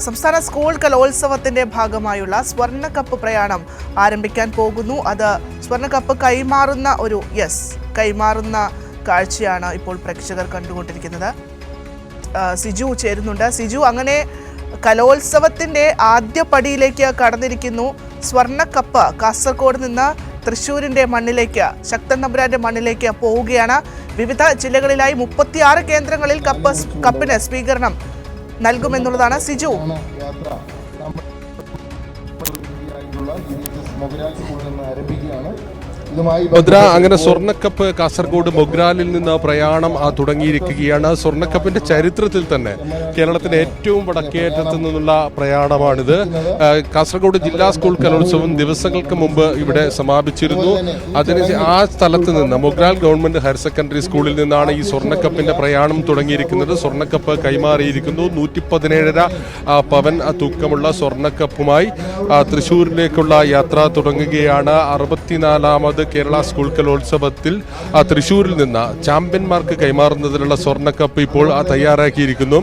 സംസ്ഥാന സ്കൂൾ കലോത്സവത്തിന്റെ ഭാഗമായുള്ള സ്വർണ്ണക്കപ്പ് പ്രയാണം ആരംഭിക്കാൻ പോകുന്നു. അത് സ്വർണ്ണക്കപ്പ് കൈമാറുന്ന കാഴ്ചയാണ് ഇപ്പോൾ പ്രേക്ഷകർ കണ്ടുകൊണ്ടിരിക്കുന്നത്. സിജു ചേരുന്നുണ്ട്. സിജു, അങ്ങനെ കലോത്സവത്തിന്റെ ആദ്യ പടിയിലേക്ക് കടന്നിരിക്കുന്നു. സ്വർണ്ണക്കപ്പ് കാസർഗോഡ് നിന്ന് തൃശ്ശൂരിന്റെ മണ്ണിലേക്ക്, ശക്തൻ തമ്പുരാന്റെ മണ്ണിലേക്ക് പോവുകയാണ്. വിവിധ ജില്ലകളിലായി 36 കേന്ദ്രങ്ങളിൽ കപ്പിന് സ്വീകരണം നൽകുമെന്നുള്ളതാണ്. സിജു, ഭദ്ര, അങ്ങനെ സ്വർണ്ണക്കപ്പ് കാസർഗോഡ് മൊഗ്രാലിൽ നിന്ന് പ്രയാണം തുടങ്ങിയിരിക്കുകയാണ്. സ്വർണ്ണക്കപ്പിന്റെ ചരിത്രത്തിൽ തന്നെ കേരളത്തിന്റെ ഏറ്റവും വടക്കേറ്റത്തു നിന്നുള്ള പ്രയാണമാണിത്. കാസർഗോഡ് ജില്ലാ സ്കൂൾ കലോത്സവം ദിവസങ്ങൾക്ക് മുമ്പ് ഇവിടെ സമാപിച്ചിരുന്നു. ആ സ്ഥലത്ത് നിന്ന് മൊഗ്രാൽ ഗവൺമെന്റ് ഹയർ സെക്കൻഡറി സ്കൂളിൽ നിന്നാണ് ഈ സ്വർണ്ണക്കപ്പിന്റെ പ്രയാണം തുടങ്ങിയിരിക്കുന്നത്. സ്വർണ്ണക്കപ്പ് കൈമാറിയിരിക്കുന്നു. 117.5 പവൻ തൂക്കമുള്ള സ്വർണ്ണക്കപ്പുമായി തൃശ്ശൂരിലേക്കുള്ള യാത്ര തുടങ്ങുകയാണ്. 64ാമത് കേരള സ്കൂൾ കലോത്സവത്തിൽ തൃശ്ശൂരിൽ നിന്ന് ചാമ്പ്യന്മാർക്ക് കൈമാറുന്നതിനുള്ള സ്വർണ്ണക്കപ്പ് ഇപ്പോൾ തയ്യാറാക്കിയിരിക്കുന്നു.